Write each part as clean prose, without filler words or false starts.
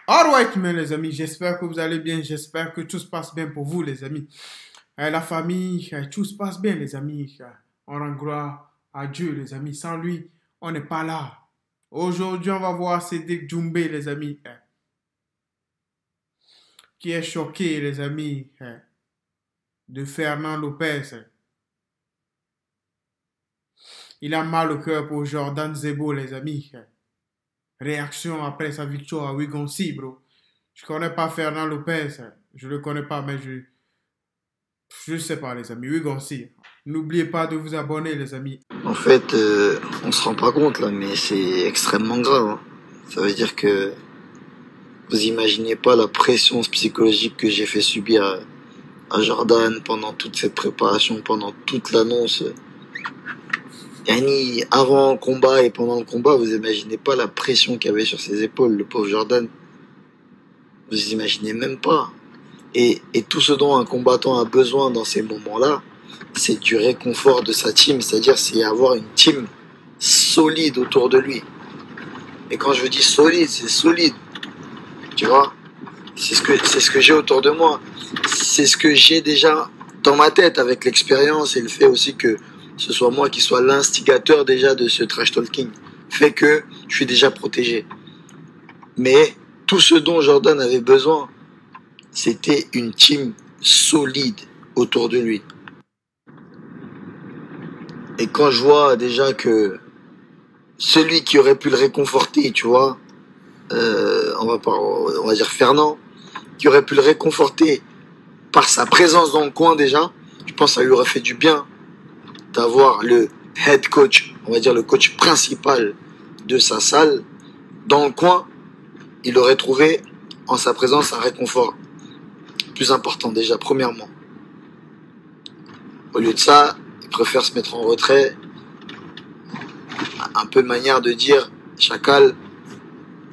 Alright, mais les amis, j'espère que vous allez bien, j'espère que tout se passe bien pour vous, les amis. La famille, tout se passe bien, les amis. On rend gloire à Dieu, les amis. Sans lui, on n'est pas là. Aujourd'hui, on va voir Cédric Doumbé, les amis, qui est choqué, les amis, de Fernand Lopez. Il a mal au cœur pour Jordan Zebo, les amis. Réaction après sa victoire à Wigonsi, bro. Je connais pas Fernand Lopez. Je le connais pas, mais je sais pas, les amis. Wigonsi. N'oubliez pas de vous abonner, les amis. En fait, on se rend pas compte là, mais c'est extrêmement grave, hein. Ça veut dire que vous imaginez pas la pression psychologique que j'ai fait subir à Jordan pendant toute cette préparation, pendant toute l'annonce. Yani, avant le combat et pendant le combat, vous imaginez pas la pression qu'il y avait sur ses épaules, le pauvre Jordan. Vous imaginez même pas. Et tout ce dont un combattant a besoin dans ces moments-là, c'est du réconfort de sa team, c'est-à-dire c'est avoir une team solide autour de lui. Et quand je dis solide, c'est solide. Tu vois, c'est ce que j'ai autour de moi. C'est ce que j'ai déjà dans ma tête avec l'expérience et le fait aussi que ce soit moi qui soit l'instigateur déjà de ce trash talking fait que je suis déjà protégé. Mais tout ce dont Jordan avait besoin, c'était une team solide autour de lui. Et quand je vois déjà que celui qui aurait pu le réconforter, tu vois, on va dire Fernand, qui aurait pu le réconforter par sa présence dans le coin déjà, je pense que ça lui aurait fait du bien d'avoir le head coach, on va dire le coach principal de sa salle dans le coin. Il aurait trouvé en sa présence un réconfort plus important déjà, premièrement. Au lieu de ça, il préfère se mettre en retrait, un peu manière de dire Chacal,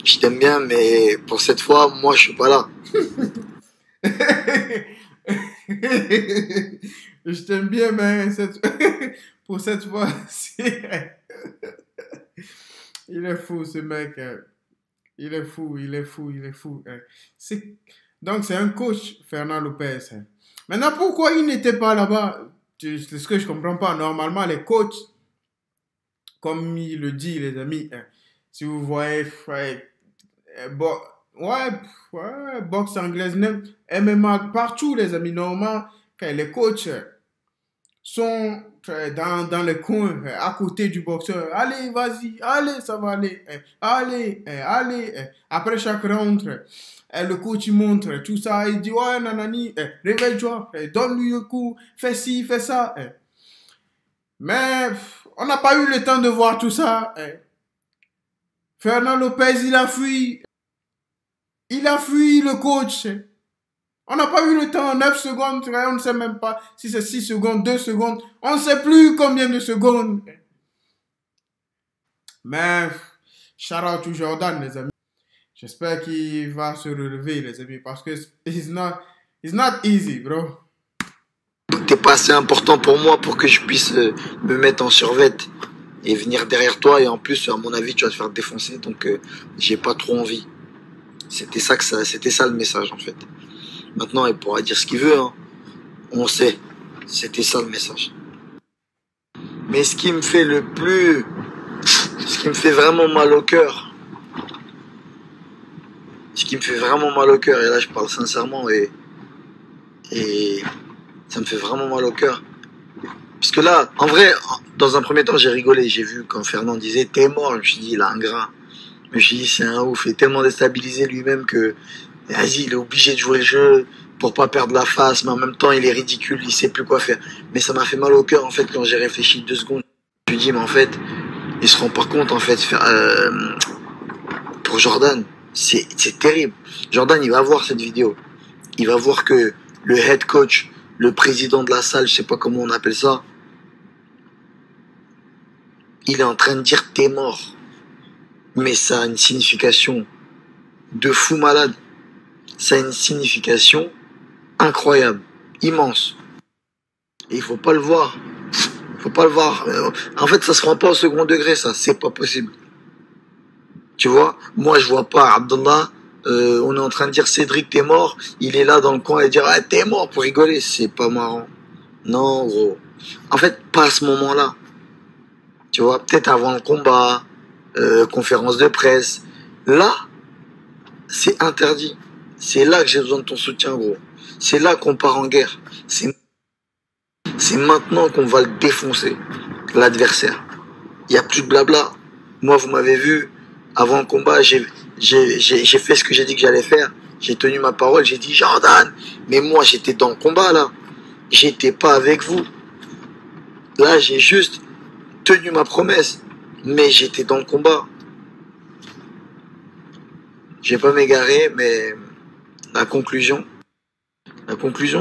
je t'aime bien, mais pour cette fois, moi, je suis pas là. Je t'aime bien, mais pour cette fois, il est fou, ce mec. Il est fou, il est fou, il est fou. Donc, c'est un coach, Fernand Lopez. Maintenant, pourquoi il n'était pas là-bas? C'est ce que je comprends pas. Normalement, les coachs, comme il le dit, les amis, si vous voyez, boxe anglaise, MMA, partout, les amis, normalement, quand les coachs sont dans le coin, à côté du boxeur. Allez, vas-y, allez, ça va aller. Allez. Après chaque round, le coach il montre tout ça. Il dit, ouais, nanani, réveille-toi, donne-lui un coup, fais ci, fais ça. Mais on n'a pas eu le temps de voir tout ça. Fernand Lopez, il a fui. Il a fui le coach. On n'a pas eu le temps, 9 secondes, on ne sait même pas si c'est 6 secondes, 2 secondes, on ne sait plus combien de secondes. Mais, shout out to Jordan, les amis. J'espère qu'il va se relever, les amis, parce que it's not easy, bro. T'es pas assez important pour moi pour que je puisse me mettre en survette et venir derrière toi, et en plus, à mon avis, tu vas te faire défoncer, donc j'ai pas trop envie. C'était ça le message, en fait. Maintenant, il pourra dire ce qu'il veut, hein. On sait. C'était ça le message. Mais ce qui me fait vraiment mal au cœur, et là je parle sincèrement, et ça me fait vraiment mal au cœur. Parce que là, en vrai, dans un premier temps, j'ai rigolé. J'ai vu quand Fernand disait t'es mort, je me suis dit il a un grain. Je me suis dit c'est un ouf, il est tellement déstabilisé lui-même que vas-y, il est obligé de jouer le jeu pour pas perdre la face, mais en même temps il est ridicule, il sait plus quoi faire. Mais ça m'a fait mal au cœur en fait quand j'ai réfléchi 2 secondes. Je me suis dit mais en fait, il se rend pas compte en fait. Pour Jordan, c'est terrible. Jordan, il va voir cette vidéo, il va voir que le head coach, le président de la salle, je sais pas comment on appelle ça, il est en train de dire t'es mort. Mais ça a une signification de fou malade. Ça a une signification incroyable, immense. Et il faut pas le voir. En fait, ça se prend pas au second degré, ça. C'est pas possible. Tu vois, moi, je vois pas Abdallah On est en train de dire Cédric t'es mort, il est là dans le coin et dire ah t'es mort pour rigoler, c'est pas marrant. Non gros. En fait, pas à ce moment-là. Tu vois, peut-être avant le combat, conférence de presse. Là, c'est interdit. C'est là que j'ai besoin de ton soutien gros. C'est là qu'on part en guerre. C'est maintenant qu'on va le défoncer, l'adversaire. Il n'y a plus de blabla. Moi, vous m'avez vu, avant le combat, j'ai fait ce que j'ai dit que j'allais faire. J'ai tenu ma parole, j'ai dit Jordan. Mais moi, j'étais dans le combat, là. J'étais pas avec vous. Là, j'ai juste tenu ma promesse. Mais j'étais dans le combat. Je vais pas m'égarer, mais la conclusion,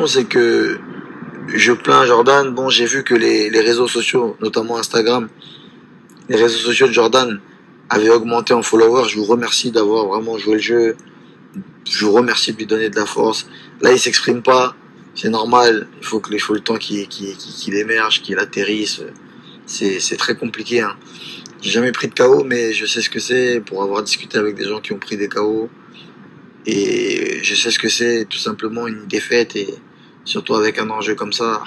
c'est que je plains Jordan. Bon, j'ai vu que les réseaux sociaux, notamment Instagram, les réseaux sociaux de Jordan avaient augmenté en followers. Je vous remercie d'avoir vraiment joué le jeu. Je vous remercie de lui donner de la force. Là, il s'exprime pas. C'est normal. Il faut le temps qu'il émerge, qu'il atterrisse. C'est très compliqué. Hein. J'ai jamais pris de KO, mais je sais ce que c'est pour avoir discuté avec des gens qui ont pris des KO. Et je sais ce que c'est tout simplement une défaite et surtout avec un enjeu comme ça.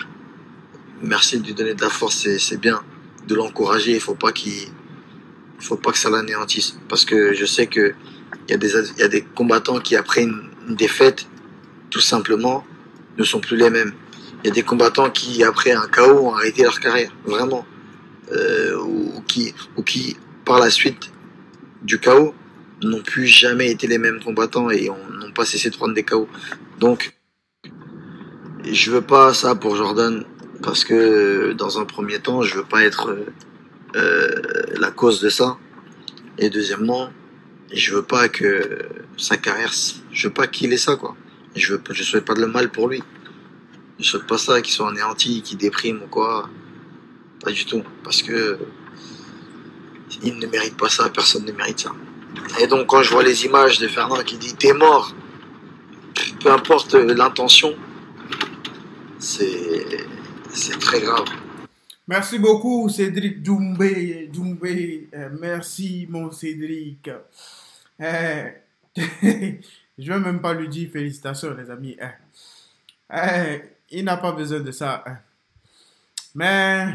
Merci de lui donner de la force, c'est bien de l'encourager. Il faut pas que ça l'anéantisse parce que je sais que il y a des combattants qui après une défaite tout simplement ne sont plus les mêmes. Il y a des combattants qui après un KO ont arrêté leur carrière vraiment ou qui par la suite du KO n'ont plus jamais été les mêmes combattants et n'ont pas cessé de prendre des KO. Donc, je veux pas ça pour Jordan parce que dans un premier temps, je veux pas être la cause de ça. Et deuxièmement, je veux pas que sa carrière, je veux pas qu'il ait ça quoi. Je souhaite pas de le mal pour lui. Je souhaite pas ça qu'il soit anéanti, qu'il déprime ou quoi. Pas du tout, parce que il ne mérite pas ça, personne ne mérite ça. Et donc quand je vois les images de Fernand qui dit t'es mort, peu importe l'intention, c'est très grave. Merci beaucoup, Cédric Doumbé. Merci, mon Cédric. Je vais même pas lui dire félicitations, les amis. Il n'a pas besoin de ça. Mais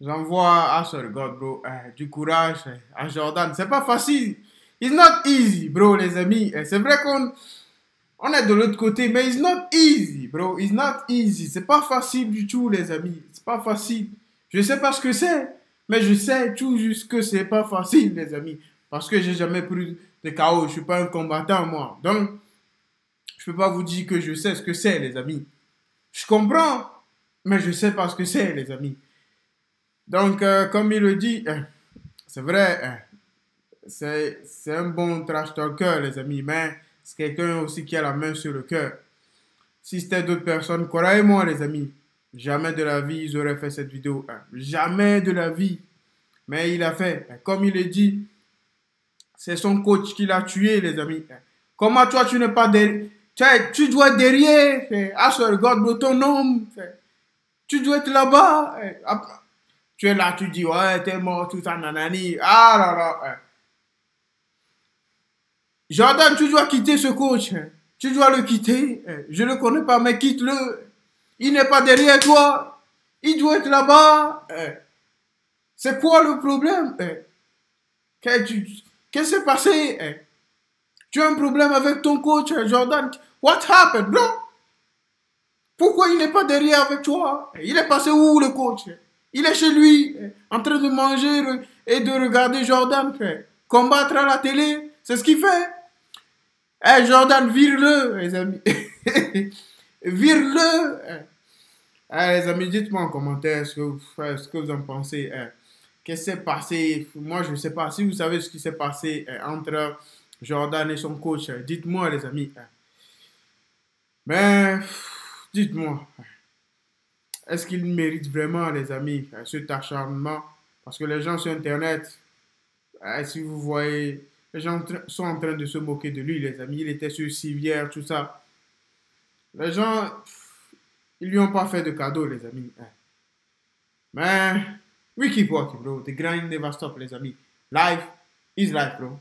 j'envoie à ce God, bro, du courage à Jordan. C'est pas facile. It's not easy, bro, les amis. C'est vrai qu'on est de l'autre côté, mais it's not easy, bro. It's not easy. C'est pas facile du tout, les amis. C'est pas facile. Je sais pas ce que c'est, mais je sais tout juste que c'est pas facile, les amis. Parce que j'ai jamais pris de KO. Je suis pas un combattant, moi. Donc, je peux pas vous dire que je sais ce que c'est, les amis. Je comprends, mais je sais pas ce que c'est, les amis. Donc, comme il le dit, c'est vrai, c'est un bon trash talker, les amis, mais c'est quelqu'un aussi qui a la main sur le cœur. Si c'était d'autres personnes, croyez-moi, les amis, jamais de la vie, ils auraient fait cette vidéo. Jamais de la vie. Mais il a fait. Comme il le dit, c'est son coach qui l'a tué, les amis. Comment toi, tu n'es pas derrière? Tu dois être derrière. Ah, ce regarde ton homme. Tu dois être là-bas. Tu es là, tu dis, ouais, t'es mort, tout ça, nanani. Ah là là. Jordan, tu dois quitter ce coach. Tu dois le quitter. Je ne le connais pas, mais quitte-le. Il n'est pas derrière toi. Il doit être là-bas. C'est quoi le problème? Qu'est-ce qui s'est passé? Tu as un problème avec ton coach, Jordan? What happened, bro? Pourquoi il n'est pas derrière avec toi? Il est passé où, le coach? Il est chez lui, en train de manger et de regarder Jordan combattre à la télé. C'est ce qu'il fait. Jordan, vire-le, les amis. Vire-le. Les amis, dites-moi en commentaire ce que vous en pensez. Qu'est-ce qui s'est passé? Moi, je ne sais pas. Si vous savez ce qui s'est passé entre Jordan et son coach, dites-moi, les amis. Mais, dites-moi. Est-ce qu'il mérite vraiment, les amis, cet acharnement? Parce que les gens sur Internet, si vous voyez, les gens sont en train de se moquer de lui, les amis. Il était sur civière, tout ça. Les gens, ils lui ont pas fait de cadeau, les amis. Mais, we keep walking, bro. The grind never stop, les amis. Life is life, bro.